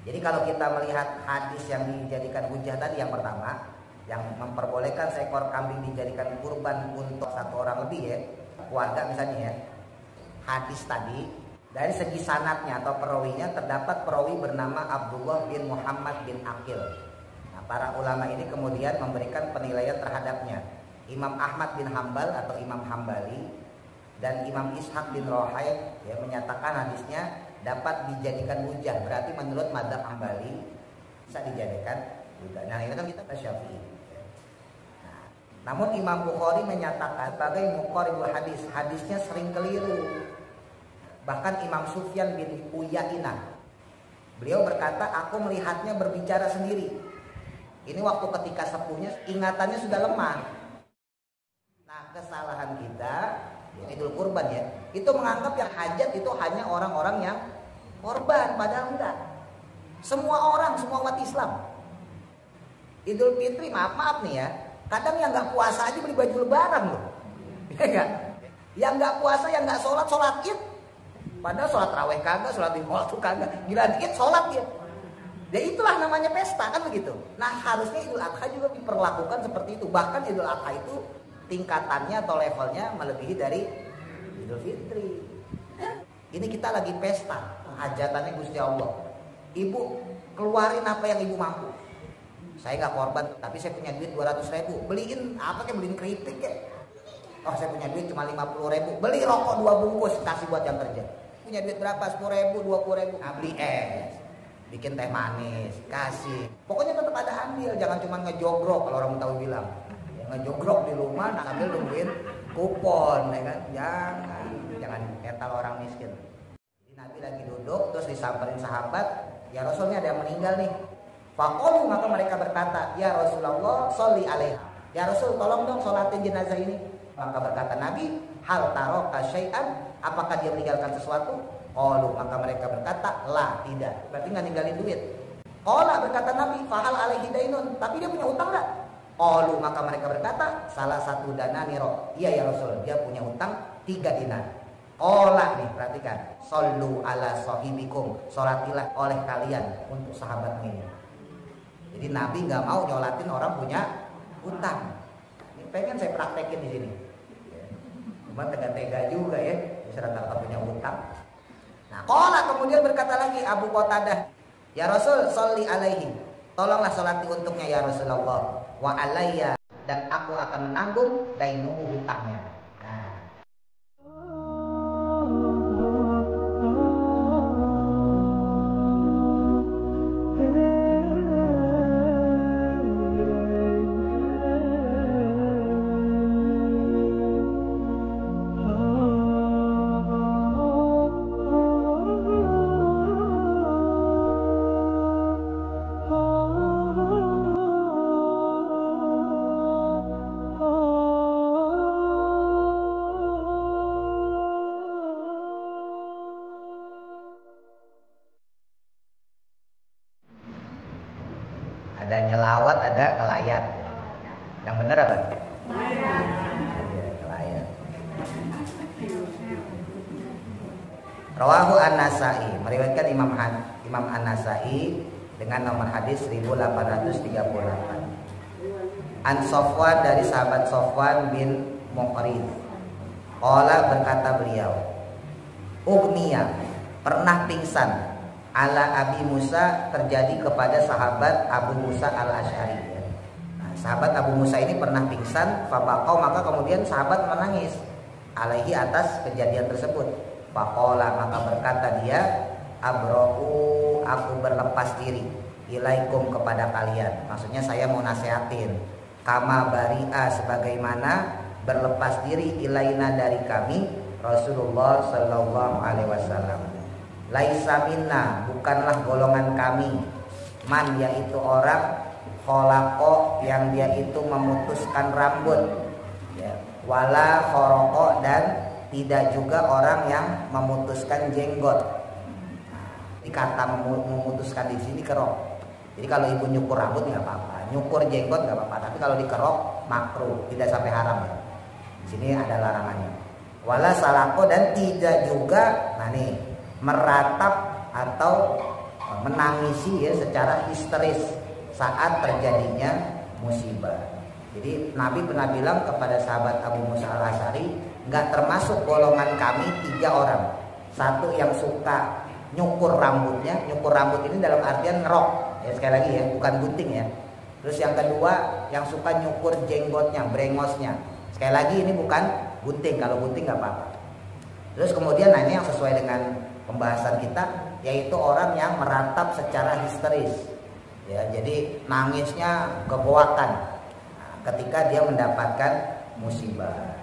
Jadi kalau kita melihat hadis yang dijadikan hujah tadi, yang pertama, yang memperbolehkan seekor kambing dijadikan kurban untuk satu orang lebih ya, keluarga misalnya ya. Hadis tadi dari segi sanadnya atau perawinya terdapat perawi bernama Abdullah bin Muhammad bin Aqil. Nah, para ulama ini kemudian memberikan penilaian terhadapnya. Imam Ahmad bin Hambal atau Imam Hambali dan Imam Ishaq bin Rohaib ya, menyatakan hadisnya dapat dijadikan hujah, berarti menurut mazhab Hambali bisa dijadikan hujah. Nah, ini kan kita ke Syafi'i. Nah, namun Imam Bukhari menyatakan sebagai muqarribul hadis, hadisnya sering keliru. Bahkan Imam Sufyan bin Uyainah, beliau berkata, aku melihatnya berbicara sendiri. Ini waktu ketika sepuhnya ingatannya sudah lemah. Nah, kesalahan kita Idul Kurban ya, itu menganggap yang hajat itu hanya orang-orang yang korban, padahal enggak. Semua orang, semua umat Islam. Idul Fitri, maaf nih ya, kadang yang nggak puasa aja beli baju lebaran loh, ya enggak? Yang nggak puasa, yang nggak sholat Id, padahal sholat raweh kagak, sholat di mall tuh kagak, gila Id sholat ya. Ya itulah namanya pesta kan begitu. Nah, harusnya Idul Adha juga diperlakukan seperti itu. Bahkan Idul Adha itu tingkatannya atau levelnya melebihi dari Idul Fitri. Ini kita lagi pesta, hajatannya Gusti Allah. Ibu keluarin apa yang ibu mampu. Saya nggak korban, tapi saya punya duit 200.000. Beliin apa kayak beliin keripik kayak. Oh, saya punya duit cuma 50.000. Beli rokok 2 bungkus kasih buat yang kerja. Punya duit berapa? 10.000, 20.000. Nah, beli es, bikin teh manis, kasih. Pokoknya tetap ada andil, jangan cuma ngejogrok kalau orang tahu bilang. Ngejogrok di rumah sambil nungguin kupon ya kan, jangan ketal orang miskin. Jadi Nabi lagi duduk terus disamperin sahabat, ya Rasulnya ada yang meninggal nih. Faqalu, maka mereka berkata, ya Rasulullah sholli alaiha, ya Rasul tolong dong sholatin jenazah ini. Maka berkata Nabi, hal taraka syai'an, apakah dia meninggalkan sesuatu? Qalu, maka mereka berkata, la, tidak, berarti nggak ninggalin duit. Qala, berkata Nabi, fahal alaihi dainun, tapi dia punya utang nggak? Qalu, maka mereka berkata, salah satu dananiro, iya ya Rasul, dia punya utang 3 dinar. Qala, nih perhatikan, sallu ala sahibikum, sholatilah oleh kalian untuk sahabat ini. Jadi Nabi nggak mau nyolatin orang punya utang. Ini pengen saya praktekin di sini. Cuma tega-tega juga ya, serta punya utang. Nah, qala, kemudian berkata lagi Abu Qatadah, ya Rasul, sholli alaihi, tolonglah sholati untuknya ya Rasulullah. Wa alayya, dan aku akan menanggung dainuhu, hutangnya. Nah. Ada nyelawat, ada kelayat. Yang benar apa? Kelayat. Rawahu An-Nasa'i, meriwayatkan Imam An-Nasa'i dengan nomor hadis 1838. An Sofwan, dari sahabat Sofwan bin Muqrid. Qala, berkata beliau, Ugniya, pernah pingsan ala Abi Musa, terjadi kepada sahabat Abu Musa al-Asy'ari. Nah, sahabat Abu Musa ini pernah pingsan, fabaqau, maka kemudian sahabat menangis alaihi, atas kejadian tersebut. Faqala, maka berkata dia, abra'u, aku berlepas diri, ilaikum, kepada kalian. Maksudnya saya mau nasihatin, kama bari'a, sebagaimana berlepas diri, ilaina, dari kami, Rasulullah sallallahu alaihi wasallam. Laisa minna, bukanlah golongan kami, man, yaitu orang, kholako, yang dia itu memutuskan rambut ya. Wala khoroko, dan tidak juga orang yang memutuskan jenggot. Dikata memutuskan di sini kerok. Jadi kalau ibu nyukur rambut nggak apa-apa, nyukur jenggot nggak apa-apa, tapi kalau dikerok makruh, tidak sampai haram ya. Di sini ada larangannya. Wala salako, dan tidak juga, nah nih, meratap atau menangisi ya secara histeris saat terjadinya musibah. Jadi Nabi pernah bilang kepada sahabat Abu Musa al-Asy'ari, nggak termasuk golongan kami 3 orang. Satu yang suka nyukur rambutnya, nyukur rambut ini dalam artian ngerok, ya sekali lagi ya, bukan gunting ya. Terus yang kedua yang suka nyukur jenggotnya, brengosnya. Sekali lagi ini bukan gunting, kalau gunting nggak apa-apa. Terus kemudian ini yang sesuai dengan pembahasan kita, yaitu orang yang meratap secara histeris. Ya, jadi nangisnya kegoakan ketika dia mendapatkan musibah.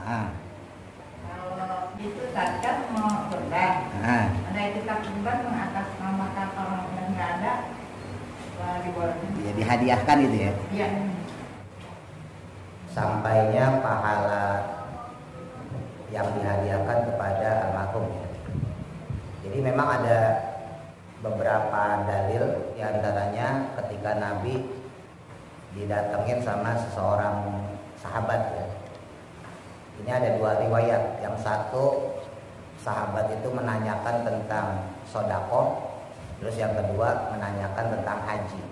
Kalau itu tadi kan mau berbang, ada kita kurban mengatasnamakan orang yang nggak ada, ya, dihadiahkan gitu ya. Iya. Sampainya pahala yang dihadiahkan kepada almarhum. Jadi memang ada beberapa dalil, diantaranya ketika Nabi didatengin sama seseorang sahabat ya. Ini ada 2 riwayat. Yang satu sahabat itu menanyakan tentang sodako, terus yang kedua menanyakan tentang haji.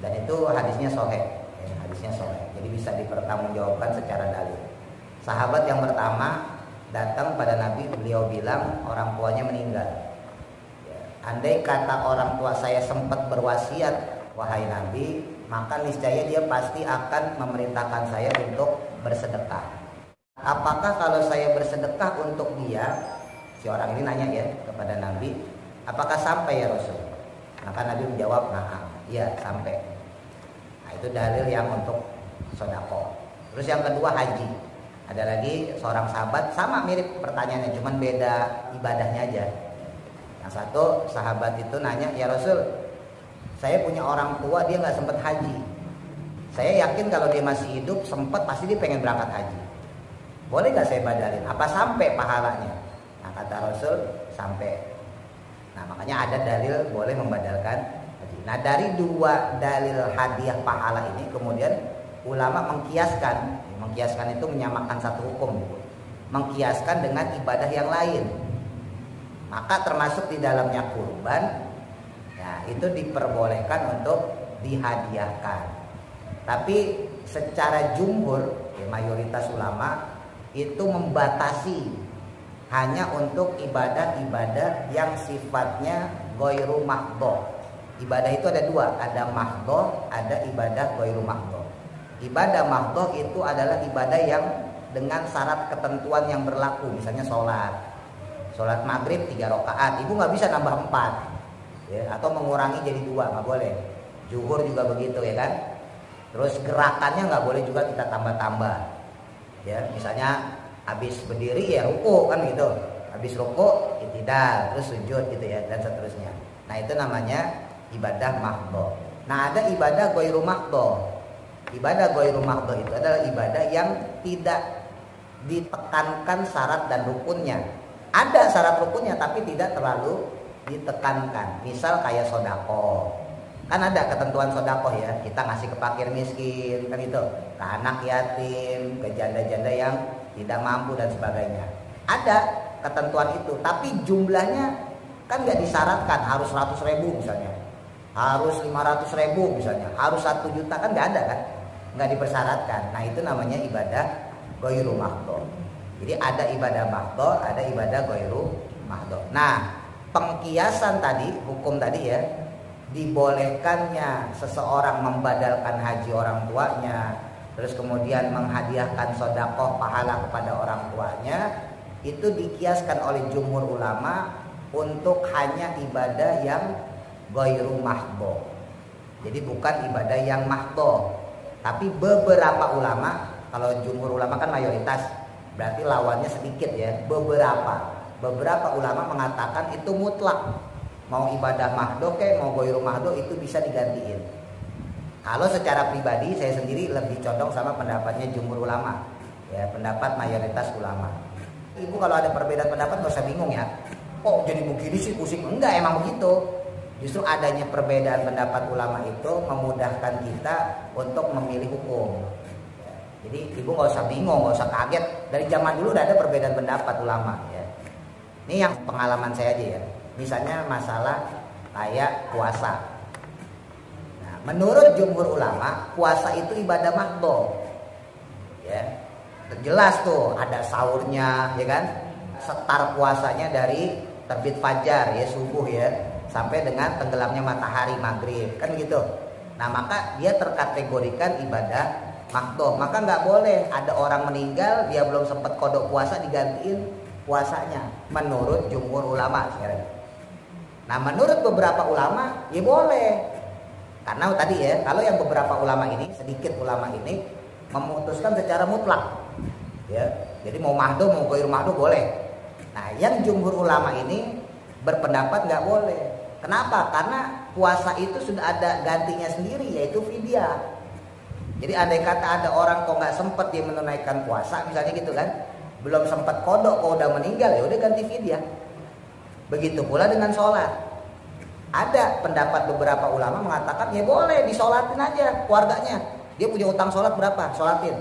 Dan itu hadisnya sahih, ya, hadisnya sahih. Jadi bisa dipertanggungjawabkan secara dalil. Sahabat yang pertama datang pada Nabi, beliau bilang orang tuanya meninggal. Andai kata orang tua saya sempat berwasiat, wahai Nabi, maka niscaya dia pasti akan memerintahkan saya untuk bersedekah. Apakah kalau saya bersedekah untuk dia, si orang ini nanya ya kepada Nabi, apakah sampai ya Rasul? Maka Nabi menjawab, nah, iya sampai. Nah, itu dalil yang untuk sedekah. Terus yang kedua haji. Ada lagi seorang sahabat, sama mirip pertanyaannya, cuman beda ibadahnya aja. Yang satu sahabat itu nanya, ya Rasul, saya punya orang tua dia nggak sempat haji. Saya yakin kalau dia masih hidup sempat pasti dia pengen berangkat haji. Boleh nggak saya badalin? Apa sampai pahalanya? Nah kata Rasul sampai. Nah makanya ada dalil boleh membadalkan haji. Nah dari 2 dalil hadiah pahala ini kemudian ulama mengkiaskan itu menyamakan satu hukum, mengkiaskan dengan ibadah yang lain. Maka termasuk di dalamnya kurban, ya itu diperbolehkan untuk dihadiahkan. Tapi secara jumhur, ya, mayoritas ulama itu membatasi hanya untuk ibadah-ibadah yang sifatnya ghairu mahdho. Ibadah itu ada 2, ada mahdho, ada ibadah ghairu mahdho. Ibadah mahdho itu adalah ibadah yang dengan syarat ketentuan yang berlaku, misalnya sholat maghrib 3 rakaat, ibu nggak bisa nambah 4, ya, atau mengurangi jadi 2, nggak boleh. Zuhur juga begitu ya kan. Terus gerakannya nggak boleh juga kita tambah-tambah. Ya, misalnya habis berdiri ya ruku kan gitu, habis ruku i'tidal, terus sujud gitu ya, dan seterusnya. Nah itu namanya ibadah mahdho. Nah ada ibadah ghairu mahdho. Ibadah ghairu mahdho itu adalah ibadah yang tidak ditekankan syarat dan rukunnya. Ada syarat rukunnya tapi tidak terlalu ditekankan. Misal kayak sodako, kan ada ketentuan sodako ya, kita ngasih ke fakir miskin kan itu, ke anak yatim, ke janda-janda yang tidak mampu dan sebagainya. Ada ketentuan itu, tapi jumlahnya kan nggak disyaratkan harus 100.000 misalnya, harus 500.000 misalnya, harus 1 juta, kan nggak ada kan, nggak dipersyaratkan. Nah itu namanya ibadah ghairu mahdho. Jadi ada ibadah mahdho, ada ibadah ghairu mahdho. Nah pengkiasan tadi, hukum tadi ya, dibolehkannya seseorang membadalkan haji orang tuanya, terus kemudian menghadiahkan sedekah pahala kepada orang tuanya, itu dikiaskan oleh jumhur ulama untuk hanya ibadah yang ghairu mahdho. Jadi bukan ibadah yang mahdho. Tapi beberapa ulama, kalau jumhur ulama kan mayoritas, berarti lawannya sedikit ya, beberapa ulama mengatakan itu mutlak. Mau ibadah mahdho ke mau ghairu mahdho itu bisa digantiin. Kalau secara pribadi saya sendiri lebih condong sama pendapatnya jumhur ulama, ya pendapat mayoritas ulama. Ibu kalau ada perbedaan pendapat nggak usah bingung ya. Oh jadi begini sih pusing, enggak, emang begitu. Justru adanya perbedaan pendapat ulama itu memudahkan kita untuk memilih hukum. Jadi ibu nggak usah bingung, nggak usah kaget. Dari zaman dulu udah ada perbedaan pendapat ulama ya. Ini yang pengalaman saya aja ya. Misalnya masalah kayak puasa. Nah, menurut jumhur ulama, puasa itu ibadah mahdhah. Ya. Jelas tuh ada sahurnya, ya kan? Setar puasanya dari terbit fajar ya, subuh ya, sampai dengan tenggelamnya matahari maghrib, kan gitu. Nah, maka dia terkategorikan ibadah mahdhah. Maka nggak boleh ada orang meninggal dia belum sempat qada puasa digantiin puasanya menurut jumhur ulama sekarang. Nah, menurut beberapa ulama ya boleh. Karena tadi ya, kalau yang beberapa ulama ini, sedikit ulama ini memutuskan secara mutlak. Ya, jadi mau mahdhah mau ghair mahdhah boleh. Nah, yang jumhur ulama ini berpendapat nggak boleh. Kenapa? Karena puasa itu sudah ada gantinya sendiri, yaitu fidyah. Jadi andai kata ada orang kok nggak sempet dia menunaikan puasa, misalnya gitu kan, belum sempat qada kok udah meninggal, ya udah ganti fidyah. Begitu pula dengan sholat. Ada pendapat beberapa ulama mengatakan ya boleh disolatin aja keluarganya. Dia punya utang sholat berapa? Sholatin.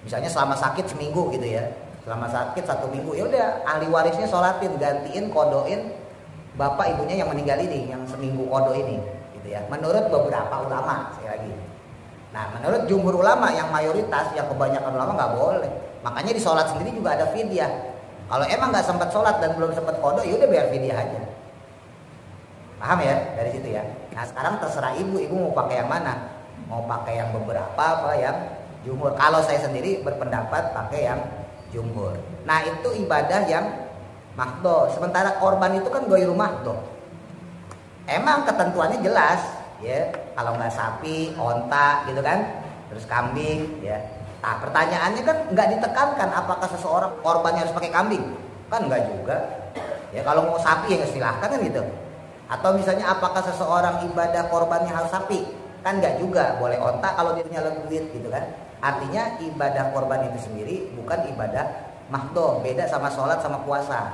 Misalnya selama sakit seminggu gitu ya. Selama sakit 1 minggu, ya udah ahli warisnya sholatin, gantiin, kodoin bapak ibunya yang meninggal ini, yang seminggu kodo ini, gitu ya. Menurut beberapa ulama, sekali lagi. Nah, menurut jumhur ulama yang mayoritas, yang kebanyakan ulama nggak boleh. Makanya di sholat sendiri juga ada fidyah. Kalau emang nggak sempat sholat dan belum sempat kodo, ya udah biar fidyah aja. Paham ya dari situ ya. Nah, sekarang terserah ibu mau pakai yang mana? Mau pakai yang beberapa apa yang jumhur? Kalau saya sendiri berpendapat pakai yang jumhur. Nah, itu ibadah yang mahdhah. Sementara korban itu kan ghairu mahdhah. Emang ketentuannya jelas ya. Kalau nggak sapi, onta gitu kan, terus kambing ya. Nah, pertanyaannya kan nggak ditekankan apakah seseorang korbannya harus pakai kambing, kan nggak juga. Ya kalau mau sapi ya silahkan kan gitu. Atau misalnya apakah seseorang ibadah korbannya harus sapi, kan nggak juga. Boleh onta kalau dia punya duit gitu kan. Artinya ibadah korban itu sendiri bukan ibadah mahdhah, beda sama sholat sama puasa.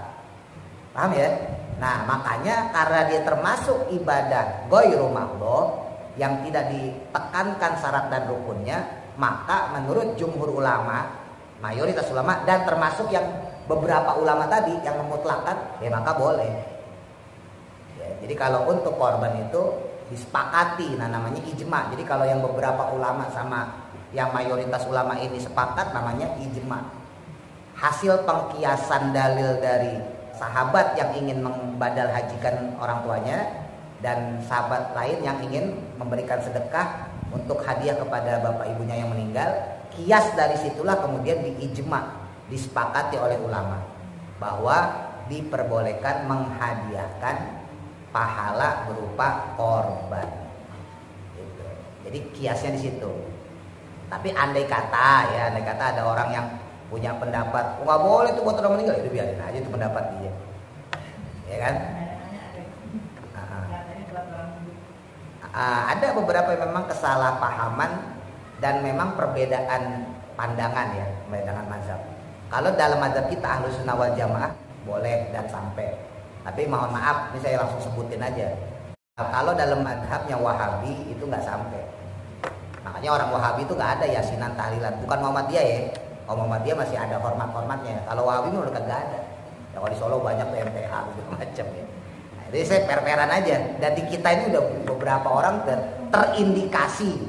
Paham ya? Nah, makanya karena dia termasuk ibadah ghairu mahdhah yang tidak ditekankan syarat dan rukunnya, maka menurut jumhur ulama, mayoritas ulama dan termasuk yang beberapa ulama tadi yang memutlakkan, ya maka boleh. Ya, jadi kalau untuk korban itu disepakati, nah namanya ijma. Jadi kalau yang beberapa ulama sama yang mayoritas ulama ini sepakat, namanya ijma. Hasil pengkiasan dalil dari sahabat yang ingin membadal hajikan orang tuanya dan sahabat lain yang ingin memberikan sedekah untuk hadiah kepada bapak ibunya yang meninggal. Kias dari situlah kemudian diijma, disepakati oleh ulama bahwa diperbolehkan menghadiahkan pahala berupa korban. Gitu. Jadi kiasnya di situ. Tapi andai kata ada orang yang punya pendapat, nggak boleh tuh buat orang meninggal, itu biarin aja itu pendapat dia, ya kan? Ada beberapa yang memang kesalahpahaman dan memang perbedaan pandangan ya, perbedaan mazhab. Kalau dalam mazhab kita Ahlus Sunnah wal Jamaah boleh dan sampai. Tapi mohon maaf, ini saya langsung sebutin aja. Kalau dalam mazhabnya Wahabi itu nggak sampai. Makanya orang Wahabi itu nggak ada yasinan tahlilan. Bukan Muhammadiyah ya. Kalau Muhammadiyah masih ada hormat-hormatnya. Kalau Wahabi menurut nggak ada. Ya kalau di Solo banyak tuh MTH gitu macam ya. Nah, jadi saya per-peran aja. Dan di kita ini udah beberapa orang terindikasi,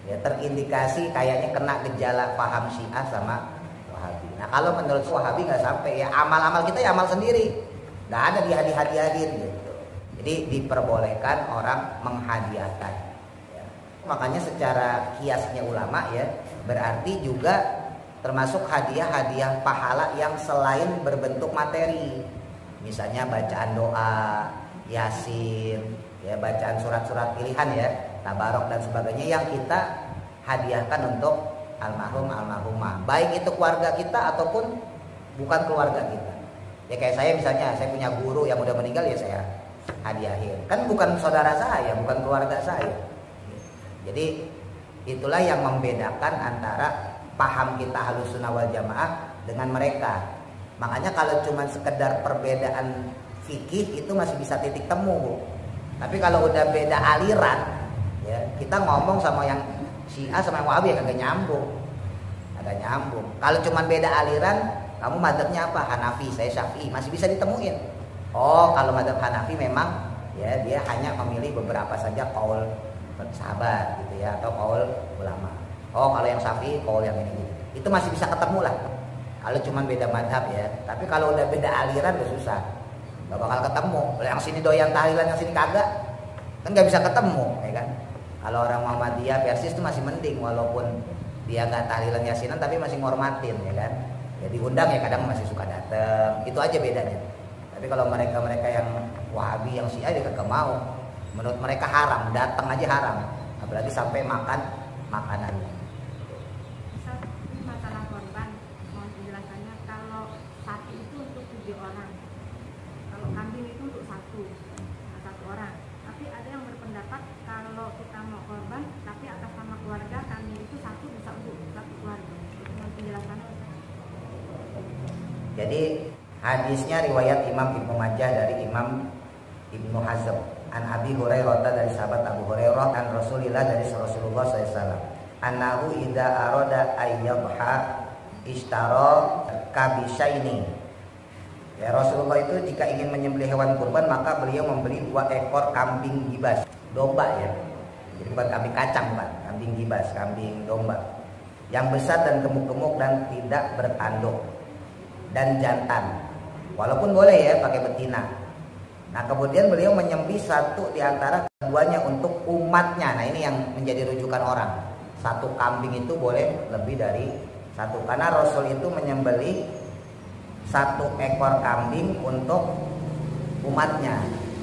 ya terindikasi kayaknya kena gejala paham Syiah sama Wahabi. Nah kalau menurut Wahabi nggak sampai ya, amal-amal kita ya amal sendiri. Nggak ada dihadiah-hadiahin gitu. Jadi diperbolehkan orang menghadiahkan. Ya. Makanya secara kiasnya ulama ya, berarti juga termasuk hadiah-hadiah pahala yang selain berbentuk materi. Misalnya bacaan doa, yasin, ya bacaan surat-surat pilihan ya, tabarok dan sebagainya yang kita hadiahkan untuk almarhum almarhumah. Baik itu keluarga kita ataupun bukan keluarga kita. Ya kayak saya misalnya, saya punya guru yang udah meninggal ya saya hadiahin. Kan bukan saudara saya, bukan keluarga saya. Jadi itulah yang membedakan antara paham kita Ahlus Sunnah wal Jamaah dengan mereka. Makanya kalau cuma sekedar perbedaan fikih itu masih bisa titik temu. Tapi kalau udah beda aliran, ya kita ngomong sama yang Syiah sama yang Wahabi ya kagak nyambung. Kalau cuma beda aliran, kamu madzhabnya apa? Hanafi, saya Syafi'i, masih bisa ditemuin. Oh, kalau madzhab Hanafi memang ya dia hanya memilih beberapa saja qaul sahabat gitu ya, atau qaul ulama. Oh, kalau yang Syafi'i qaul yang ini gitu. Itu masih bisa ketemu lah. Kalau cuma beda madhab ya. Tapi kalau udah beda aliran udah susah, nggak bakal ketemu. Kalau yang sini doyan tahlilan, yang sini kagak, kan nggak bisa ketemu, ya kan? Kalau orang Muhammadiyah Persis itu masih mending, walaupun dia nggak tahlilan yasinan tapi masih ngormatin, ya kan? Jadi undang ya kadang masih suka datang. Itu aja bedanya. Tapi kalau mereka yang Wahabi, yang Syiah dia kagak mau. Menurut mereka haram, datang aja haram. Apalagi sampai makan makanannya. Masalah korban, mohon penjelasannya. Kalau sapi itu untuk 7 orang, kalau kambing itu untuk satu orang. Tapi ada yang berpendapat kalau kita mau korban, tapi atas nama keluarga, kambing itu satu bisa untuk satu keluarga. Mohon penjelasannya. Jadi hadisnya riwayat Imam Ibnu Majah dari Imam Ibnu Hazm, an Abi Hurairah dari sahabat Abu Hurairah, an Rasulillah dari Rasulullah SAW, annahu idza arada ayyabha ishtara kabisaini. Ya, Rasulullah itu jika ingin menyembelih hewan kurban maka beliau membeli 2 ekor kambing gibas, domba ya. Jadi bukan kambing kacang, bukan, kambing gibas, kambing domba yang besar dan gemuk-gemuk dan tidak bertanduk dan jantan, walaupun boleh ya pakai betina. Nah kemudian beliau menyembelih satu di antara keduanya untuk umatnya. Nah ini yang menjadi rujukan orang. Satu kambing itu boleh lebih dari satu, karena Rasul itu menyembelih 1 ekor kambing untuk umatnya.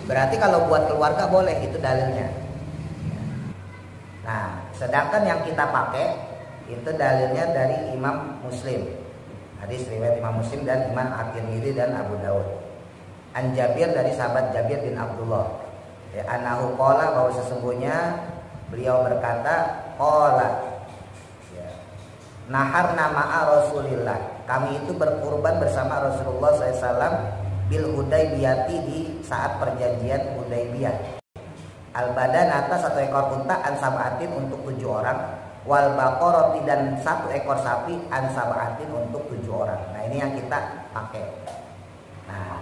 Berarti kalau buat keluarga boleh, itu dalilnya. Nah sedangkan yang kita pakai itu dalilnya dari Imam Muslim. Hadis riwayat Imam Muslim dan Imam At-Tirmidzi dan Abu Dawud. An Jabir dari sahabat Jabir bin Abdullah. Ya, anahu qala, bahwa sesungguhnya beliau berkata, qala, ya, naharna ma'a Rasulillah, kami itu berkurban bersama Rasulullah SAW bil Hudaybiyati, di saat perjanjian Hudaybiyah. Al-badan atas 1 ekor unta, an sab'atin untuk 7 orang, wal baqarati dan 1 ekor sapi, an sab'atin untuk 7 orang. Nah ini yang kita pakai. Nah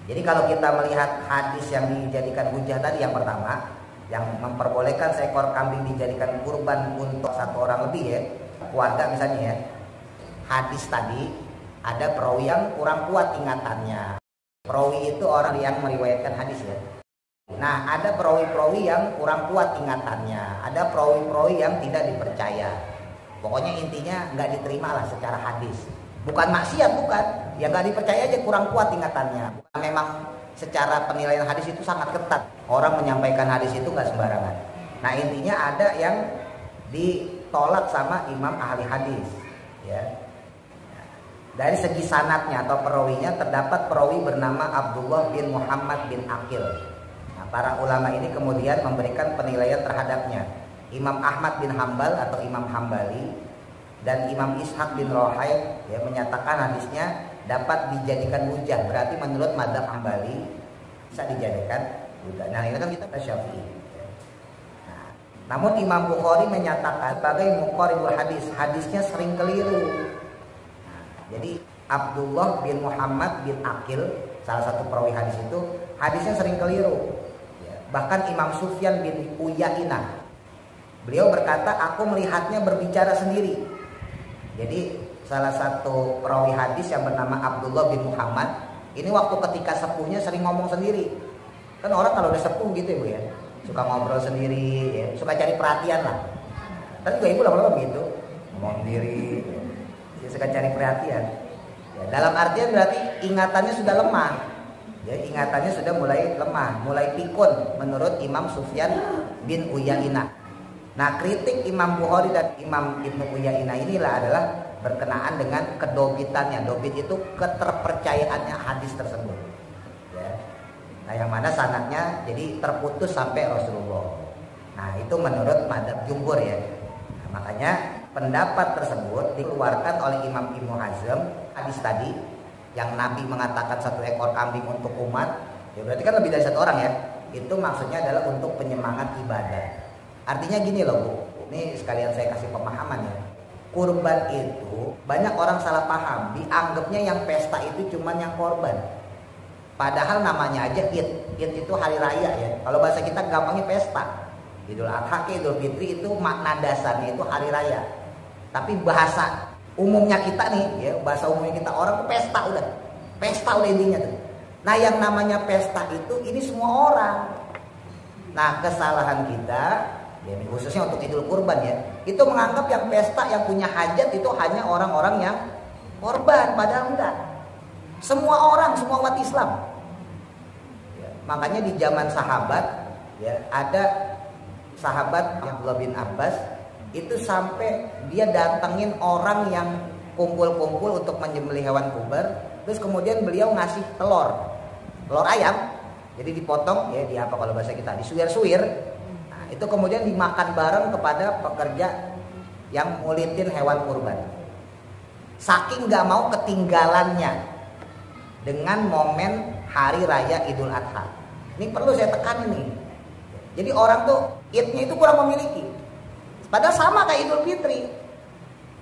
jadi kalau kita melihat hadis yang dijadikan hujah tadi, yang pertama yang memperbolehkan seekor kambing dijadikan kurban untuk 1 orang lebih ya, keluarga misalnya ya, hadis tadi ada perawi yang kurang kuat ingatannya. Perawi itu orang yang meriwayatkan hadis ya. Nah ada perawi-perawi yang kurang kuat ingatannya, ada perawi-perawi yang tidak dipercaya. Pokoknya intinya nggak diterima lah secara hadis. Bukan maksiat, bukan, ya nggak dipercaya aja, kurang kuat ingatannya. Bukan, memang secara penilaian hadis itu sangat ketat. Orang menyampaikan hadis itu nggak sembarangan. Nah intinya ada yang ditolak sama imam ahli hadis ya. Dari segi sanadnya atau perawinya terdapat perawi bernama Abdullah bin Muhammad bin Aqil. Para ulama ini kemudian memberikan penilaian terhadapnya. Imam Ahmad bin Hambal atau Imam Hambali dan Imam Ishaq bin Rohaib ya, menyatakan hadisnya dapat dijadikan hujah. Berarti menurut madzhab Hambali bisa dijadikan hujah. Nah ini kan kita Syafi'i. Nah, namun Imam Bukhari menyatakan sebagai muqarribul hadis, hadisnya sering keliru. Nah, jadi Abdullah bin Muhammad bin Aqil, salah satu perawi hadis itu, hadisnya sering keliru. Bahkan Imam Sufyan bin Uyainah, beliau berkata, aku melihatnya berbicara sendiri. Jadi salah satu perawi hadis yang bernama Abdullah bin Muhammad ini waktu ketika sepuhnya sering ngomong sendiri. Kan orang kalau udah sepuh gitu ya Bu ya, suka ngobrol sendiri ya, suka cari perhatian lah. Tapi juga ibu lama-lama begitu, ngomong sendiri ya, suka cari perhatian ya, dalam artian berarti ingatannya sudah lemah. Jadi ingatannya sudah mulai lemah, mulai pikun menurut Imam Sufyan bin Uyainah. Nah kritik Imam Bukhari dan Imam Ibnu Uyainah inilah adalah berkenaan dengan kedobitannya. Dobit itu keterpercayaannya hadis tersebut ya. Nah yang mana sanadnya jadi terputus sampai Rasulullah. Nah itu menurut madzhab jumhur ya. Nah, makanya pendapat tersebut dikeluarkan oleh Imam Ibnu Hazm. Hadis tadi yang Nabi mengatakan 1 ekor kambing untuk umat, ya berarti kan lebih dari 1 orang ya. Itu maksudnya adalah untuk penyemangat ibadah. Artinya gini loh Bu, ini sekalian saya kasih pemahaman ya. kurban itu banyak orang salah paham, dianggapnya yang pesta itu cuman yang korban. Padahal namanya aja Id. Id itu hari raya ya. Kalau bahasa kita gampangnya pesta. Idul Adha, Idul Fitri itu makna dasarnya itu hari raya. Tapi bahasa umumnya kita nih ya, bahasa umumnya kita orang tuh pesta udah. Pesta udah intinya tuh. Nah, yang namanya pesta itu ini semua orang. Nah, kesalahan kita ya, khususnya untuk Idul Kurban ya, itu menganggap yang pesta yang punya hajat itu hanya orang-orang yang korban, padahal enggak. Semua orang, semua umat Islam. Ya, makanya di zaman sahabat ya, ada sahabat Abdullah bin Abbas itu sampai dia datengin orang yang kumpul-kumpul untuk menyembelih hewan kurban, terus kemudian beliau ngasih telur ayam, jadi dipotong ya, di apa kalau bahasa kita disuir-suir. Nah, itu kemudian dimakan bareng kepada pekerja yang ngulitin hewan kurban. Saking nggak mau ketinggalannya dengan momen hari raya Idul Adha. Ini perlu saya tekan ini. Jadi orang tuh Idnya itu kurang memiliki. Padahal sama kayak Idul Fitri.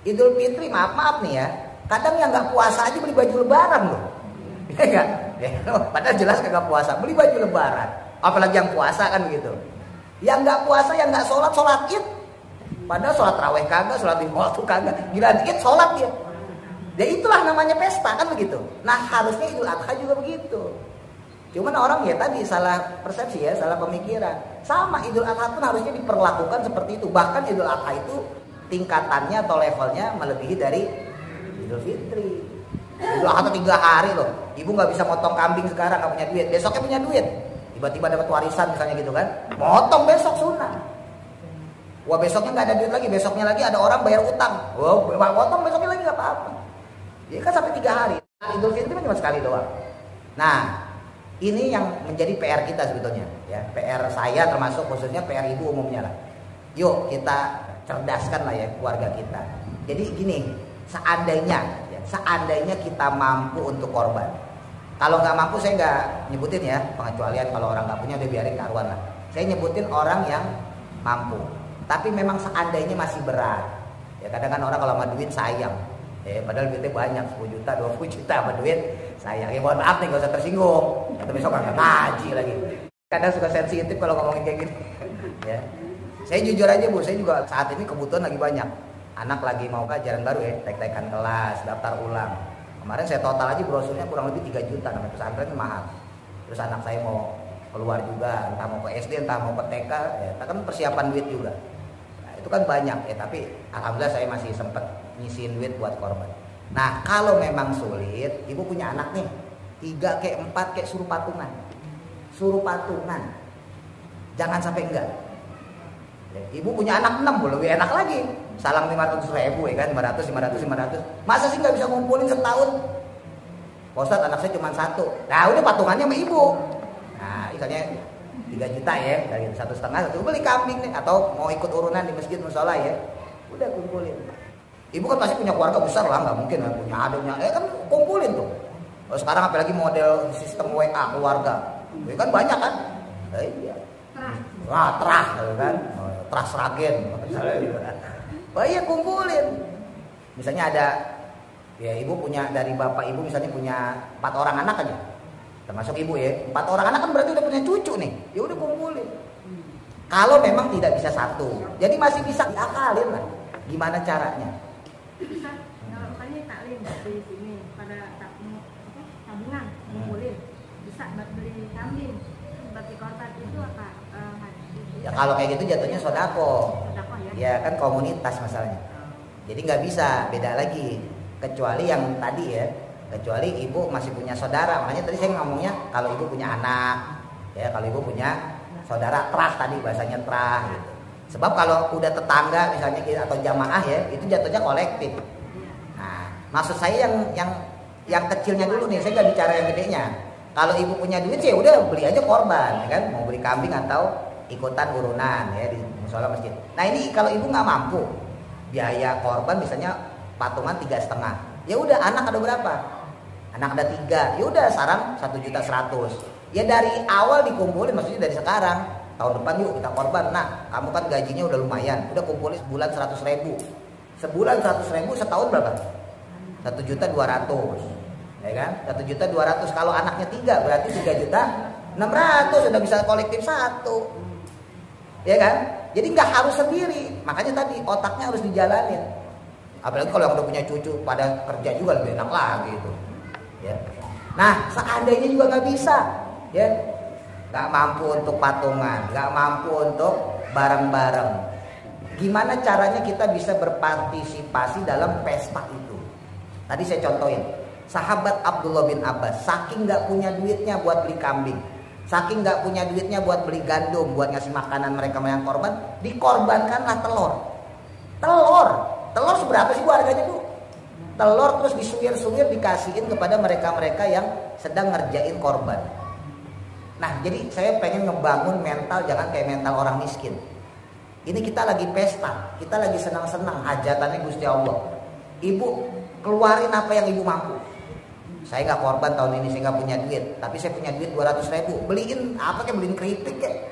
Idul Fitri maaf nih ya, kadang yang nggak puasa aja beli baju lebaran loh. Ya enggak? Ya, padahal jelas kagak puasa, beli baju lebaran. Apalagi yang puasa kan gitu. Yang nggak puasa, yang nggak sholat Id. Padahal sholat raweh kagak, sholat waktu kagak. Gila Id sholat dia. Ya itulah namanya pesta kan begitu. Nah harusnya Idul Adha juga begitu. Cuman orang ya tadi salah persepsi ya, salah pemikiran. Sama Idul Adha pun harusnya diperlakukan seperti itu. Bahkan Idul Adha itu tingkatannya atau levelnya melebihi dari Idul Fitri. Idul Adha 3 hari loh. Ibu nggak bisa motong kambing sekarang, nggak punya duit. Besoknya punya duit. Tiba-tiba dapat warisan misalnya gitu kan. Motong besok sunnah. Wah besoknya nggak ada duit lagi. Besoknya lagi ada orang bayar utang. Wah motong besoknya lagi nggak apa-apa. Jadi kan sampai 3 hari. Idul Fitri cuma sekali doang. Nah ini yang menjadi PR kita sebetulnya ya. PR saya termasuk khususnya PR ibu umumnya lah. Yuk kita cerdaskan lah ya keluarga kita. Jadi gini, seandainya kita mampu untuk korban. Kalau nggak mampu saya nggak nyebutin ya, pengecualian kalau orang nggak punya udah biarin karuan lah. Saya nyebutin orang yang mampu. Tapi memang seandainya masih berat. Ya kadang-kadang orang kalau sama duit sayang. Padahal duitnya banyak, 10 juta, 20 juta sama duit sayang. Ya mohon maaf nih, gak usah tersinggung. Atau besok nggak ngaji lagi. Kadang suka sensitif kalau ngomongin kayak gini. Ya. Saya jujur aja Bu, saya juga saat ini kebutuhan lagi banyak. Anak lagi mau ke ajaran baru ya, tek-tekan kelas, daftar ulang. Kemarin saya total aja brosurnya kurang lebih 3 juta, namanya pesantren mahal. Terus anak saya mau keluar juga, entah mau ke SD, entah mau ke TK, ya kan persiapan duit juga. Nah, itu kan banyak ya, tapi alhamdulillah saya masih sempat nyisihin duit buat korban. Nah kalau memang sulit, ibu punya anak nih 3 kayak 4 kayak suruh patungan, jangan sampai enggak. Ibu punya anak 6 lebih enak lagi, salang 500.000 ya kan, 500. Masa sih nggak bisa ngumpulin setahun? Pak Ustadz anak saya cuma 1. Nah udah patungannya sama ibu. Nah misalnya 3 juta ya, dari 1,5 beli kambing nih, atau mau ikut urunan di masjid musola ya, udah kumpulin. Ibu kan pasti punya keluarga besar lah, nggak mungkin lah punya adiknya, kan kumpulin tuh. Kalau sekarang apalagi model sistem WA keluarga, ya kan banyak kan? Iya. Terah kan, terah Sragen. Oh iya kumpulin. Misalnya ada, ya ibu punya dari bapak ibu misalnya punya 4 orang anak aja, termasuk ibu ya, 4 orang anak kan berarti udah punya cucu nih, ya udah kumpulin. Kalau memang tidak bisa satu, jadi masih bisa diakalin lah. Gimana caranya? Bisa, kalau makanya taklim di sini pada tabungan ngumpulin, bisa buat beli kambing, bagi korban itu apa? Ya kalau kayak gitu jatuhnya sodako ya kan, komunitas masalahnya. Jadi nggak bisa, beda lagi. Kecuali yang tadi ya, kecuali ibu masih punya saudara. Makanya tadi saya ngomongnya kalau ibu punya anak, ya kalau ibu punya saudara terah tadi bahasanya terah gitu. Sebab kalau udah tetangga misalnya atau jamaah ya, itu jatuhnya kolektif. Nah, maksud saya yang kecilnya dulu nih, saya nggak bicara yang gedenya. Kalau ibu punya duit sih udah beli aja korban, ya kan? Mau beli kambing atau ikutan urunan ya di musola masjid. Nah ini kalau ibu nggak mampu, biaya korban misalnya patungan 3,5. Ya udah anak ada berapa? Anak ada 3. Ya udah sarang 1.100.000. Ya dari awal dikumpulin, maksudnya dari sekarang. Tahun depan yuk kita korban. Nah kamu kan gajinya udah lumayan, udah kumpulin sebulan 100.000. Sebulan 100.000, setahun berapa? 1.200.000, ya kan? 1.200.000. Kalau anaknya 3 berarti 3.600.000 sudah bisa kolektif 1, ya kan? Jadi nggak harus sendiri. Makanya tadi otaknya harus dijalanin. Apalagi kalau yang udah punya cucu pada kerja juga lebih enak lagi itu. Ya. Nah, seandainya juga nggak bisa, ya, nggak mampu untuk patungan, nggak mampu untuk bareng-bareng. Gimana caranya kita bisa berpartisipasi dalam pesta itu? Tadi saya contohin, sahabat Abdullah bin Abbas, saking nggak punya duitnya buat beli kambing, saking nggak punya duitnya buat beli gandum, buat ngasih makanan mereka yang korban, dikorbankanlah telur. Telur seberapa sih Bu harganya Bu? Telur terus disuwir-suwir dikasihin kepada mereka-mereka yang sedang ngerjain korban. Nah, jadi saya pengen ngebangun mental jangan kayak mental orang miskin. Ini kita lagi pesta, kita lagi senang-senang, hajatannya Gusti Allah. Ibu keluarin apa yang ibu mampu. Saya nggak korban tahun ini, saya nggak punya duit, tapi saya punya duit 200.000. Beliin apa kayak beliin keripik kayak,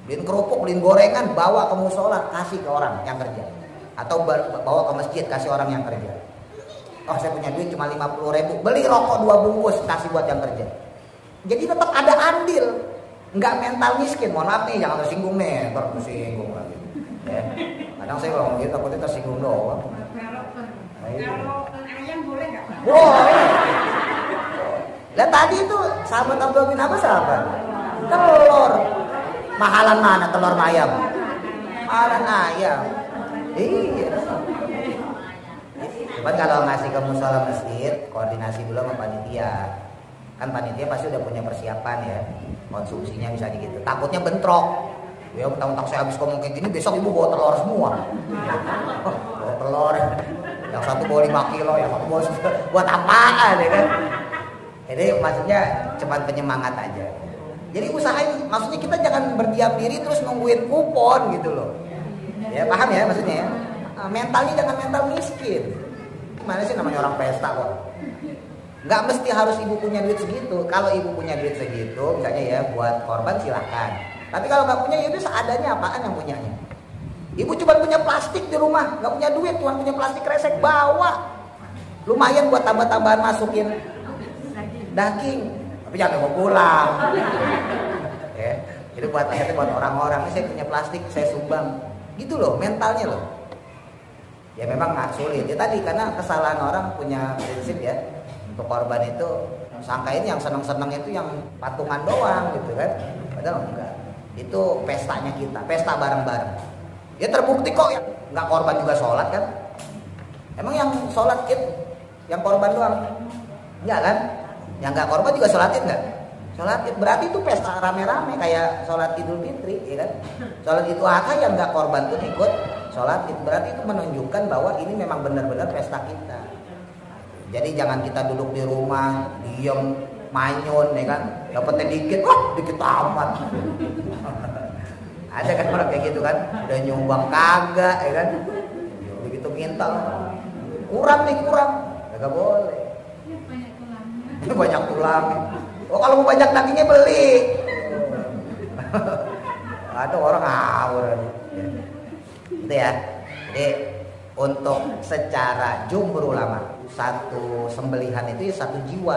beliin kerupuk, beliin gorengan, bawa ke musola, kasih ke orang yang kerja, atau bawa ke masjid, kasih orang yang kerja. Oh saya punya duit cuma 50.000, beli rokok 2 bungkus, kasih buat yang kerja. Jadi tetap ada andil, nggak mental miskin. Mohon maaf nih, jangan tersinggung nih, baru tersinggung lagi. Ya. Kadang saya ngomong gitu takutnya tersinggung doang. Kalau ayam boleh nggak? Boleh. Lihat tadi itu sahabat Abdullah bin Abbas apa? Telur. Mahalan mana telur ayam? Mahalan ayam. Iya. Cuman kalau ngasih ke musola masjid, koordinasi dulu sama panitia. Kan panitia pasti udah punya persiapan ya, konsumsinya misalnya gitu. Takutnya bentrok. Ya mentang-mentang saya habis ngomong kayak gini, besok ibu bawa telur semua. Bawa telur. Yang satu bawa 5 kilo, yang satu bawa 10. Buat apaan ya kan? Jadi maksudnya cuma penyemangat aja. Jadi usahain, maksudnya kita jangan berdiam diri terus nungguin kupon gitu loh. Ya paham ya maksudnya ya? Mentalnya jangan mental miskin. Gimana sih namanya orang pesta kok? Nggak mesti harus ibu punya duit segitu. Kalau ibu punya duit segitu, misalnya ya buat korban silahkan. Tapi kalau nggak punya, yaudah seadanya, apaan yang punyanya. Ibu cuma punya plastik di rumah, nggak punya duit, cuma punya plastik kresek, bawa. Lumayan buat tambah-tambahan masukin daging. Tapi jangan mau pulang. Ya, jadi buat orang-orang, ini saya punya plastik, saya sumbang. Gitu loh, mentalnya loh. Ya memang nggak sulit. Ya tadi karena kesalahan orang punya prinsip ya. Untuk korban itu sangkain yang senang-senang itu yang patungan doang gitu kan. Padahal enggak. Itu pestanya kita, pesta bareng-bareng. Ya terbukti kok ya, nggak korban juga sholat kan? Emang yang sholat Id, yang korban doang? Enggak kan? Yang nggak korban juga sholat Id nggak? Sholat Id berarti itu pesta rame-rame kayak sholat Idul Fitri, ya kan? Sholat itu Adha yang nggak korban tuh ikut sholat Id, berarti itu menunjukkan bahwa ini memang benar-benar pesta kita. Jadi jangan kita duduk di rumah, diem, manyun, ya kan? Dapatnya dikit, wah dikit amat. Ada kan orang kayak gitu kan? Udah nyumbang kagak, ya kan? Begitu minta, kurang nih kurang, kagak boleh. Banyak tulang. Oh kalau mau banyak dagingnya beli. Ada orang ngawur. Itu ya. Jadi untuk secara jumhur ulama, satu sembelihan itu satu jiwa.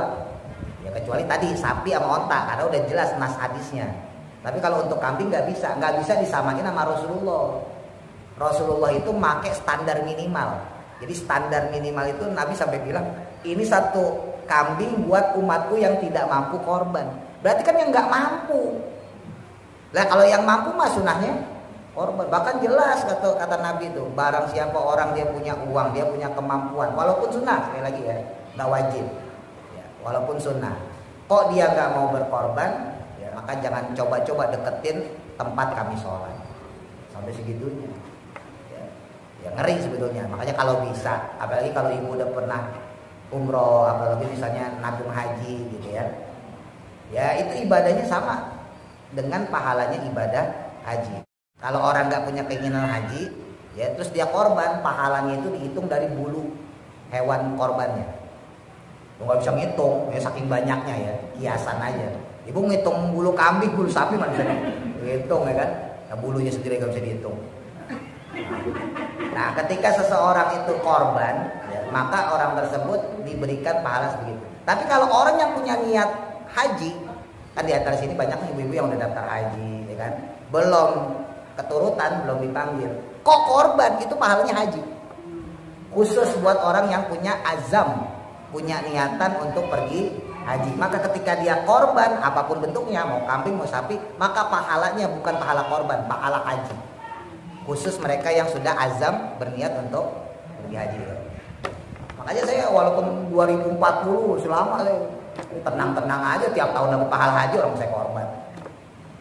Ya kecuali tadi sapi sama onta karena udah jelas nas hadisnya. Tapi kalau untuk kambing nggak bisa disamain sama Rasulullah. Rasulullah itu pakai standar minimal. Jadi standar minimal itu Nabi sampai bilang ini satu kambing buat umatku yang tidak mampu korban. Berarti kan yang nggak mampu. Lah kalau yang mampu mah sunahnya korban. Bahkan jelas kata Nabi itu, barang siapa orang dia punya uang, dia punya kemampuan, walaupun sunnah sekali lagi ya, nggak wajib. Ya, walaupun sunnah, kok dia nggak mau berkorban, ya, maka jangan coba-coba deketin tempat kami sholat. Sampai segitunya. Ya ngeri sebetulnya. Makanya kalau bisa, apalagi kalau ibu udah pernah umroh, apalagi misalnya nabung haji gitu ya. Ya itu ibadahnya sama dengan pahalanya ibadah haji. Kalau orang nggak punya keinginan haji, ya terus dia korban, pahalanya itu dihitung dari bulu hewan korbannya. Lu nggak bisa ngitung, ya saking banyaknya ya, kiasan aja. Ibu ngitung bulu kambing, bulu sapi mana bisa dihitung ya kan? Nah, bulunya sendiri nggak bisa dihitung. Nah, ketika seseorang itu korban, ya, maka orang tersebut diberikan pahala sebegitu. Tapi kalau orang yang punya niat haji, kan di antara sini banyak ibu-ibu yang udah daftar haji, ya kan? Belum keturutan, belum dipanggil. Kok korban itu pahalanya haji? Khusus buat orang yang punya azam, punya niatan untuk pergi haji. Maka ketika dia korban, apapun bentuknya, mau kambing, mau sapi, maka pahalanya bukan pahala korban, pahala haji. Khusus mereka yang sudah azam berniat untuk pergi haji. Makanya saya walaupun 2040 selama saya tenang-tenang aja, tiap tahun dapat pahala haji orang saya korban.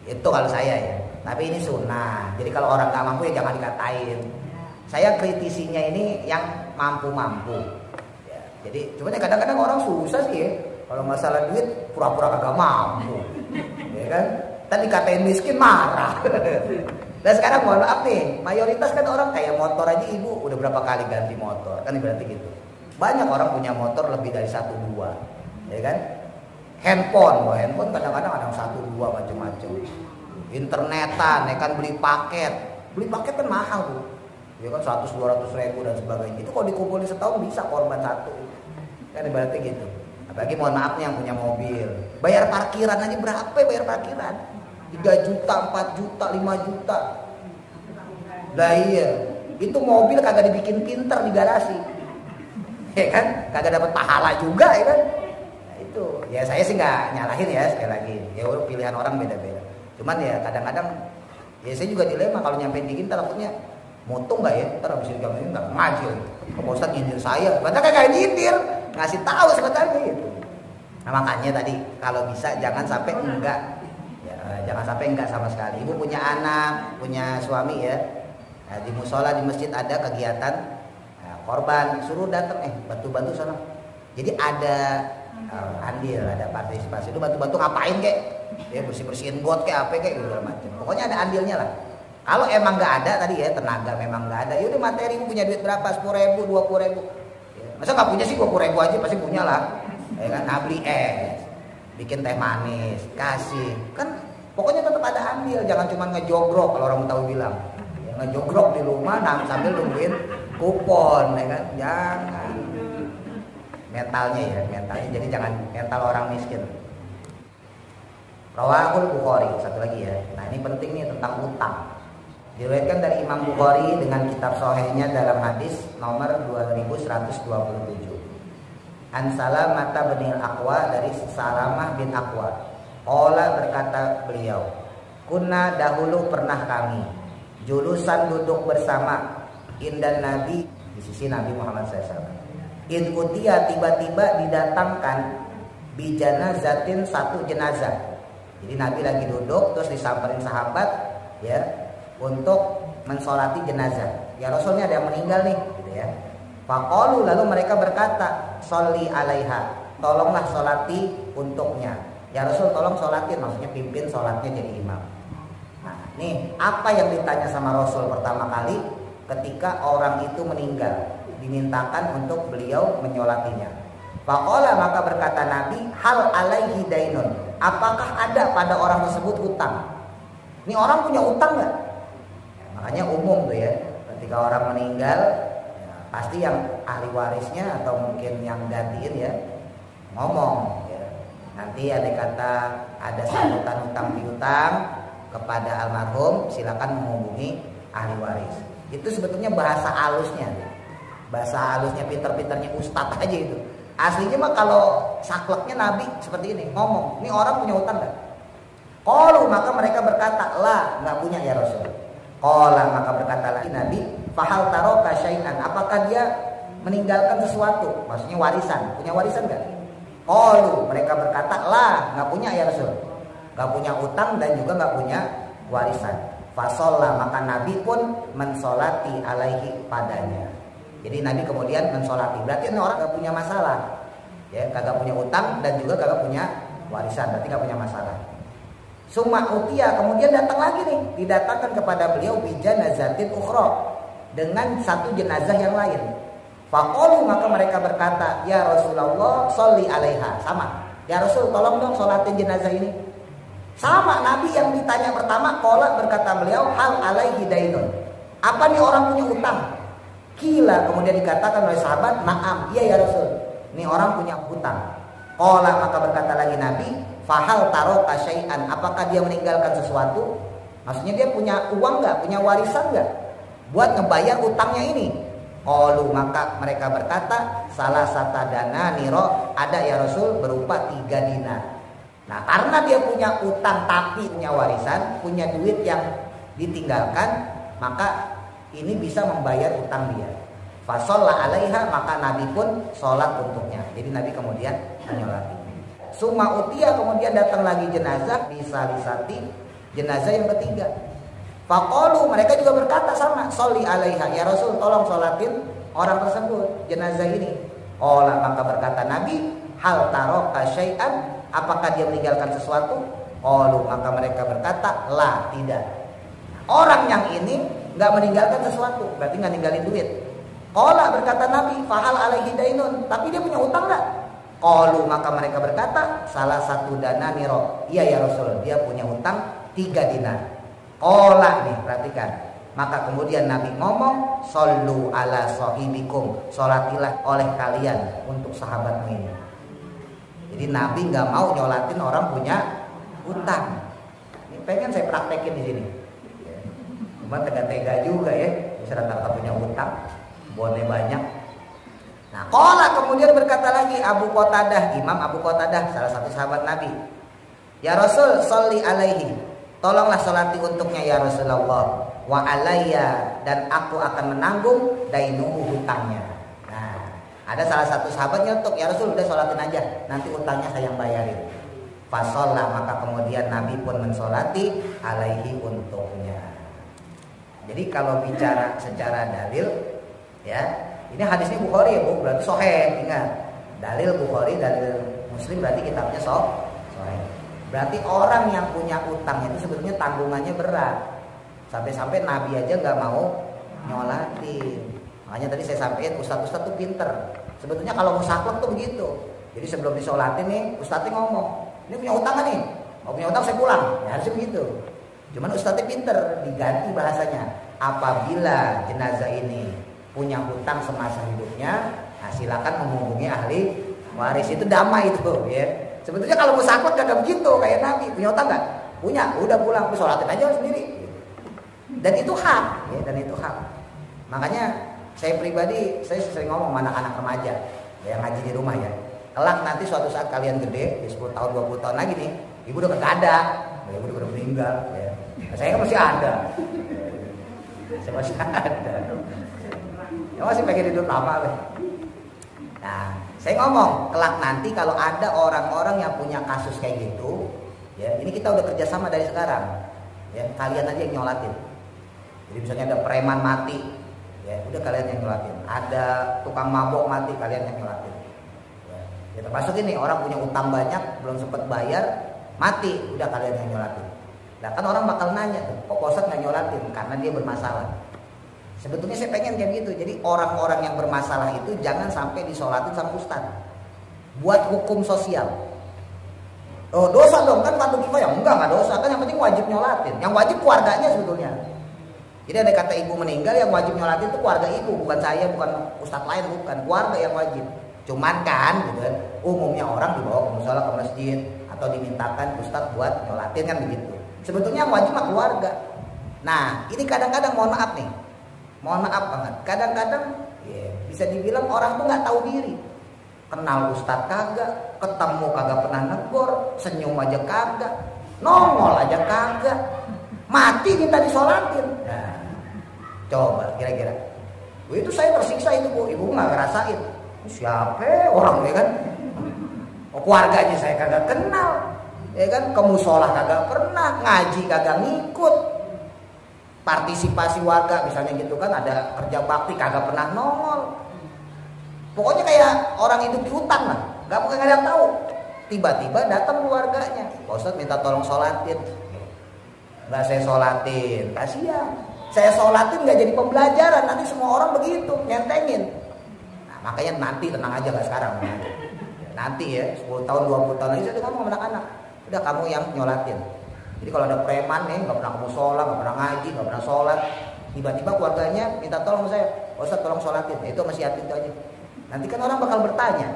Itu kalau saya ya. Tapi ini sunnah. Jadi kalau orang nggak mampu ya jangan dikatain. Saya kritisinya ini yang mampu-mampu. Ya, jadi cuman kadang-kadang orang susah sih ya. Kalau masalah duit pura-pura kagak mampu. Ya kan? Tadi dikatain miskin marah. Dan sekarang mohon maaf nih, mayoritas kan orang kayak motor aja ibu udah berapa kali ganti motor. Kan berarti gitu. Banyak orang punya motor lebih dari 1-2. Ya kan? Handphone kadang-kadang ada 1-2 macam-macam. Internetan, ya kan beli paket kan mahal tuh. Ya kan 100-200 ribu dan sebagainya. Itu kalau dikumpulin setahun bisa korban satu. Kan berarti gitu. Apalagi mohon maaf nih yang punya mobil. Bayar parkiran aja berapa bayar parkiran? 3 juta, 4 juta, 5 juta. Lah iya, itu mobil kagak dibikin pinter di garasi. Ya kan? Kagak dapat pahala juga ya kan? Nah, itu. Ya saya sih nggak nyalahin ya sekali lagi. Ya pilihan orang beda-beda. Cuman ya kadang-kadang ya saya juga dilema kalau nyampein di kita takutnya mutu nggak ya? Ntar abis ini kamu nggak ngaji. Pak Ustadz nyindir saya. Padahal kagak nyindir, ngasih tahu sebetulnya gitu. Nah makanya tadi kalau bisa jangan sampai enggak. Jangan sampai enggak sama sekali. Ibu punya anak, punya suami ya. Nah, di musola di masjid ada kegiatan korban, suruh datang bantu-bantu sana. Jadi ada andil, ada partisipasi. Itu bantu-bantu ngapain kek? Ya bersih-bersihin got kek apa kek gitu macam. Pokoknya ada andilnya lah. Kalau emang nggak ada tadi ya tenaga memang nggak ada. Yaudah materi punya duit berapa? 10.000, 20.000. Ya, masa nggak punya sih 20.000 aja pasti punya lah. Ya kan? Nah, beli es, bikin teh manis, kasih kan. Pokoknya tetap ada andil, jangan cuma ngejogrok kalau orang tahu bilang. Ya, ngejogrok di rumah sambil nungguin kupon, ya kan? Jangan. Mentalnya. Jadi jangan mental orang miskin. Rawahul Bukhari, satu lagi ya. Nah, ini penting nih tentang utang. Diriwayatkan dari Imam Bukhari dengan kitab sahihnya dalam hadis nomor 2127. An Salamah bin Aqwa dari Salamah bin Aqwa. Ola berkata beliau, kunna dahulu pernah kami julusan duduk bersama indan Nabi di sisi Nabi Muhammad SAW. In utia tiba-tiba didatangkan bijana zatin satu jenazah. Jadi Nabi lagi duduk terus disamperin sahabat ya untuk mensolati jenazah. Ya Rasulnya ada yang meninggal nih, gitu ya. Faqalu lalu mereka berkata, sholli alaiha, tolonglah solati untuknya. Ya Rasul tolong sholatin, maksudnya pimpin sholatnya jadi imam. Nah nih apa yang ditanya sama Rasul pertama kali ketika orang itu meninggal, dimintakan untuk beliau menyolatinya. Faqala maka berkata Nabi, hal alaihi dainun, apakah ada pada orang tersebut hutang? Ini orang punya utang nggak? Ya, makanya umum tuh ya, ketika orang meninggal ya, pasti yang ahli warisnya atau mungkin yang gantiin ya ngomong. Nanti ada kata ada sambutan utang piutang kepada almarhum, silakan menghubungi ahli waris. Itu sebetulnya bahasa halusnya. Bahasa halusnya pinter-pinternya ustadz aja itu. Aslinya mah kalau sakleknya Nabi seperti ini, ngomong, ini orang punya utang enggak? Qalu maka mereka berkata, "La, enggak punya ya Rasul." Qala maka berkata lagi Nabi, "Fahal taraka syai'an?" Apakah dia meninggalkan sesuatu? Maksudnya warisan. Punya warisan enggak? Qalu mereka berkata, lah nggak punya ya Rasul, nggak punya utang dan juga nggak punya warisan. Fasolla maka Nabi pun mensolati alaihi padanya. Jadi Nabi kemudian mensolati. Berarti ini orang nggak punya masalah, ya kagak punya utang dan juga kagak punya warisan, berarti nggak punya masalah. Summa utia kemudian datang lagi nih, didatangkan kepada beliau bijanazatin ukhra dengan satu jenazah yang lain. Faqalu maka mereka berkata, ya Rasulullah sholli alaiha. Sama, ya Rasul tolong dong sholatin jenazah ini. Sama Nabi yang ditanya pertama, qala berkata beliau hal alaihi dainun. Apa nih orang punya utang? Kila, kemudian dikatakan oleh sahabat, na'am, iya ya Rasul, ini orang punya hutang. Qala, maka berkata lagi Nabi, fahal taroka syai'an, apakah dia meninggalkan sesuatu? Maksudnya dia punya uang nggak, punya warisan nggak buat ngebayar utangnya ini? Qalu, maka mereka berkata, salah satu dana niro, ada ya Rasul, berupa 3 dinar. Nah, karena dia punya utang tapi punya warisan, punya duit yang ditinggalkan, maka ini bisa membayar utang dia. Fasholla alaiha, maka Nabi pun sholat untuknya. Jadi Nabi kemudian menyolati. Summa utia, kemudian datang lagi jenazah bisalisati, jenazah yang ketiga. Faqalu, mereka juga berkata sama, sholli alaiha ya Rasul, tolong sholatin orang tersebut, jenazah ini. Qala, maka berkata Nabi, hal taroka syai'an, apakah dia meninggalkan sesuatu? Qalu, maka mereka berkata, la, tidak. Orang yang ini nggak meninggalkan sesuatu, berarti nggak ninggalin duit. Qala, berkata Nabi, fahal alaihi dainun, tapi dia punya utang nggak? Qalu, maka mereka berkata, salah satu dana niro, iya ya Rasul, dia punya utang 3 dinar. Qala, nih perhatikan, maka kemudian Nabi ngomong, shollu ala sahibikum, sholatilah oleh kalian untuk sahabatmu ini. Jadi Nabi nggak mau nyolatin orang punya utang. Ini pengen saya praktekin di sini. Cuma tega-tega juga ya, bisa rata-rata punya utang, bonnya banyak. Nah, qala, kemudian berkata lagi Abu Qatadah, Imam Abu Qatadah, salah satu sahabat Nabi. Ya Rasul, sholli alaihi, tolonglah sholati untuknya ya Rasulullah. Wa alayya, dan aku akan menanggung dainuhu, hutangnya. Nah, ada salah satu sahabat nyetok, ya Rasul udah sholatin aja, nanti utangnya saya yang bayarin. Fasholla, maka kemudian Nabi pun mensolati alaihi untuknya. Jadi kalau bicara secara dalil, ya, ini hadisnya Bukhari ya Bu, berarti sahih, ingat. Dalil Bukhari, dalil Muslim, berarti kitabnya sahih. Berarti orang yang punya utang itu sebetulnya tanggungannya berat. Sampai-sampai Nabi aja nggak mau nyolatin. Makanya tadi saya sampaikan, ustadz tuh pinter. Sebetulnya kalau musaklek tuh begitu. Jadi sebelum disolatin nih, ustadznya ngomong, ini punya utang nih, mau punya utang saya pulang. Ya harusnya begitu. Cuman ustadznya pinter, diganti bahasanya. Apabila jenazah ini punya hutang semasa hidupnya, nah silakan menghubungi ahli waris, itu damai itu ya. Sebetulnya kalau musaklek gak begitu, kayak Nabi, punya utang gak? Punya, udah pulang, sholatin aja sendiri. Dan itu hak, ya, dan itu hak. Makanya saya pribadi, saya sering ngomong sama anak-anak remaja yang ngaji di rumah ya. Kelak nanti suatu saat kalian gede, di 10 tahun, 20 tahun lagi nih, ibu udah gak ada, ibu udah meninggal ya. Saya kan masih ada. Saya masih ada. Ya masih pengen hidup lama deh. Nah, saya ngomong, kelak nanti kalau ada orang-orang yang punya kasus kayak gitu, ya, ini kita udah kerjasama dari sekarang. Ya, kalian aja yang nyolatin. Jadi misalnya ada preman mati, ya, udah kalian yang nyolatin. Ada tukang mabok mati, kalian yang nyolatin. Ya, termasuk ini orang punya utang banyak, belum sempat bayar, mati, udah kalian yang nyolatin. Nah kan orang bakal nanya tuh, kok Ustadz nggak nyolatin? Karena dia bermasalah. Sebetulnya saya pengen kayak gitu. Jadi orang-orang yang bermasalah itu jangan sampai disolatin sama Ustadz. Buat hukum sosial. Oh dosa dong, kan fardu kifayah. Enggak dosa, kan yang penting wajib nyolatin. Yang wajib keluarganya sebetulnya. Jadi ada kata ibu meninggal, yang wajib nyolatin itu keluarga ibu, bukan saya, bukan Ustadz lain, bukan. Keluarga yang wajib. Cuman kan gitu kan, umumnya orang dibawa ke musola, ke masjid, atau dimintakan Ustadz buat nyolatin kan begitu. Sebetulnya yang wajib mah keluarga. Nah ini kadang-kadang mohon maaf nih, mohon maaf banget. Kadang-kadang ya, bisa dibilang orang tuh nggak tahu diri. Kenal Ustadz kagak, ketemu kagak pernah negor, senyum aja kagak, nongol aja kagak, mati minta disolatin. Nah, coba kira-kira, itu saya tersiksa itu Bu, ibu nggak ngerasain. Siapa orangnya kan? Oh, keluarganya saya kagak kenal. Ya kan, ke musola kagak pernah, ngaji kagak ngikut, partisipasi warga misalnya gitu kan, ada kerja bakti kagak pernah nongol. Pokoknya kayak orang hidup di hutan lah, nggak mungkin ada yang tahu. Tiba-tiba datang keluarganya, Pak Ustadz minta tolong sholatin. Nggak saya sholatin, kasihan. Saya sholatin nggak jadi pembelajaran, nanti semua orang begitu nyentengin. Nah, makanya nanti tenang aja, nggak sekarang. Nanti ya 10 tahun 20 tahun lagi saya ngomong sama anak-anak, udah kamu yang nyolatin. Jadi kalau ada preman nih nggak pernah ke musola, nggak pernah ngaji, nggak pernah sholat, tiba-tiba keluarganya minta tolong saya, Ustaz tolong sholatin. Itu masih yatim itu aja. Nanti kan orang bakal bertanya,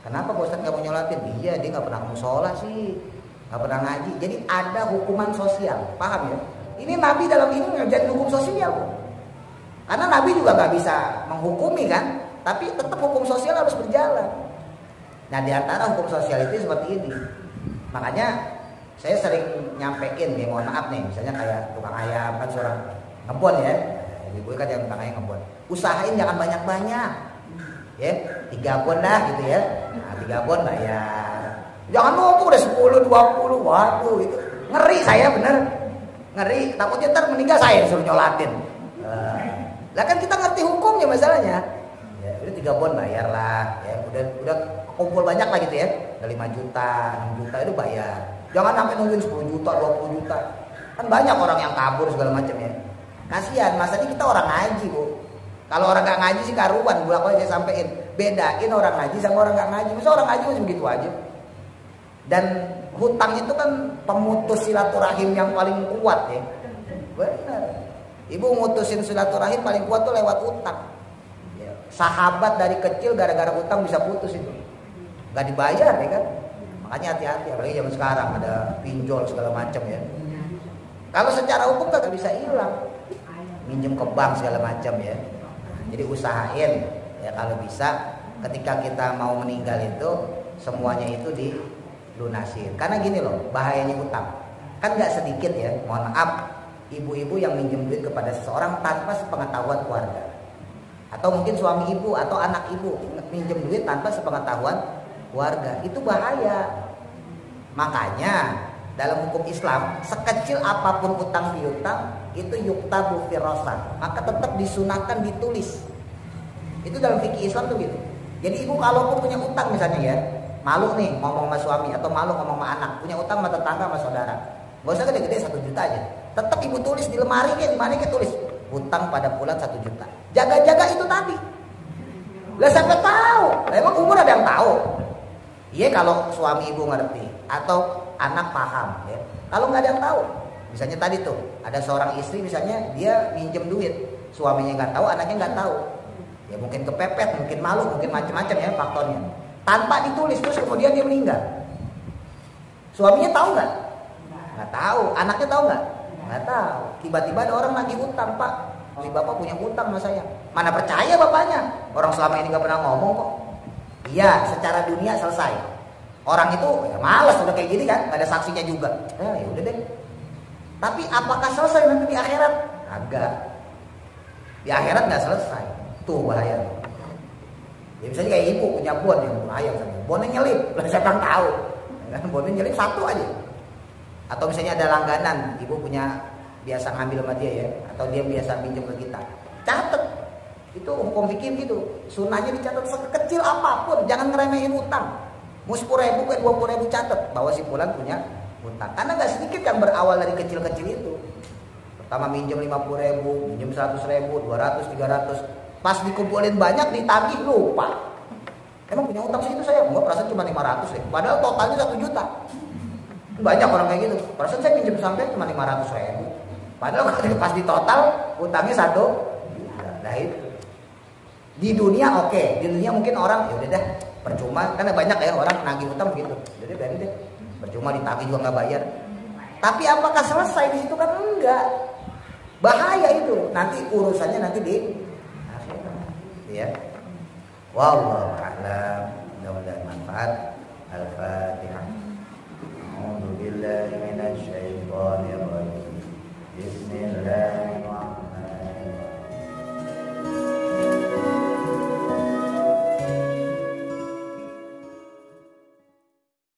kenapa Pak Ustaz nggak mau nyolatin? Iya, dia nggak pernah mau sholat sih, nggak pernah ngaji. Jadi ada hukuman sosial, paham ya? Ini Nabi dalam ini ngajarin hukum sosial. Karena Nabi juga nggak bisa menghukumi kan, tapi tetap hukum sosial harus berjalan. Nah, di antara hukum sosial itu seperti ini. Makanya saya sering nyampein nih, mohon maaf nih, misalnya kayak tukang ayam kan seorang ngebon ya, ibu kan yang tukang ayam ngebon. Usahain jangan banyak-banyak, ya 3 bon dah gitu ya. Nah, 3 bon bayar. Jangan numpuk udah 10, 20, waduh itu ngeri saya bener, ngeri. Takutnya ntar meninggal saya suruh nyolatin. Lah kan kita ngerti hukumnya masalahnya. Ya udah 3 bon bayar lah, ya udah kumpul banyak lah gitu ya. Udah 5 juta, 6 juta itu bayar. Jangan sampai nungguin 10 juta, 20 juta. Kan banyak orang yang kabur segala macam ya. Kasihan, masanya kita orang ngaji, Bu. Kalau orang gak ngaji sih karuan, bolak-balik saya sampein. Bedain orang ngaji sama orang gak ngaji. Masa orang ngaji masih begitu aja. Dan hutang itu kan pemutus silaturahim yang paling kuat ya. Benar. Ibu mutusin silaturahim paling kuat tuh lewat utang. Ya. Sahabat dari kecil gara-gara utang bisa putus itu. Gak dibayar ya kan. Makanya hati-hati, apalagi zaman sekarang ada pinjol segala macam ya. Kalau secara hukum gak bisa hilang, minjem ke bank segala macam ya. Jadi usahain ya kalau bisa ketika kita mau meninggal itu semuanya itu dilunasin. Karena gini loh, bahayanya utang. Kan gak sedikit ya, mohon maaf, ibu-ibu yang minjem duit kepada seseorang tanpa sepengetahuan keluarga. Atau mungkin suami ibu atau anak ibu minjem duit tanpa sepengetahuan keluarga, itu bahaya. Makanya dalam hukum Islam sekecil apapun utang piutang itu yuktabu firasah, maka tetap disunahkan ditulis. Itu dalam fikih Islam tuh gitu. Jadi ibu kalaupun punya utang misalnya ya, malu nih ngomong sama suami atau malu ngomong sama anak, punya utang sama tetangga sama saudara, nggak usah gede-gede 1 juta aja, tetap ibu tulis di lemari di mana tulis utang pada bulan 1 juta. Jaga-jaga itu tadi. Lah siapa tahu? Emang umur ada yang tahu? Iya kalau suami ibu ngerti atau anak paham ya. Kalau nggak ada yang tahu, misalnya tadi tuh ada seorang istri misalnya dia minjem duit, suaminya nggak tahu, anaknya nggak tahu, ya mungkin kepepet, mungkin malu, mungkin macam-macam ya faktornya. Tanpa ditulis terus kemudian dia meninggal, suaminya tahu nggak? Nggak tahu, anaknya tahu nggak? Nggak tahu. Tiba-tiba ada orang lagi utang, Pak, si bapak punya utang sama saya. Mana percaya bapaknya? Orang selama ini nggak pernah ngomong kok. Iya, secara dunia selesai. Orang itu ya malas udah kayak gini kan, gak ada saksinya juga. Ya udah deh. Tapi apakah selesai nanti di akhirat? Agak. Di akhirat nggak selesai. Tuh bahaya. Ya misalnya kayak ibu punya bon yang bahaya, bonnya nyelip, lah siapa yang tahu? Bonnya nyelip 1 aja. Atau misalnya ada langganan, ibu punya biasa ngambil sama dia ya, atau dia biasa pinjam ke kita. Catet. Itu hukum fikih gitu. Sunahnya dicatat sekecil apapun, jangan ngeremehin utang. Mau 10.000 ke 20.000 catat bahwa si fulan punya utang. Karena nggak sedikit yang berawal dari kecil-kecil itu. Pertama minjem 50.000, minjem 100.000, 200, 300. Pas dikumpulin banyak ditagih lupa. Emang punya utang segitu saya? Enggak, perasaan cuma 500 deh. Padahal totalnya 1 juta. Banyak orang kayak gitu. Perasaan saya minjem sampai cuma 500.000. Padahal pas di total utangnya 1 juta. Nah itu. Di dunia oke. Di dunia mungkin orang ya udah dah percuma, karena banyak ya orang nagih utang begitu. Jadi biarin deh. Percuma ditagih juga nggak bayar. Tapi apakah selesai di situ kan enggak? Bahaya itu. Nanti urusannya nanti di akhirat. Ya. Wallahu a'lam. Mudah-mudahan manfaat. Al-Fatihah.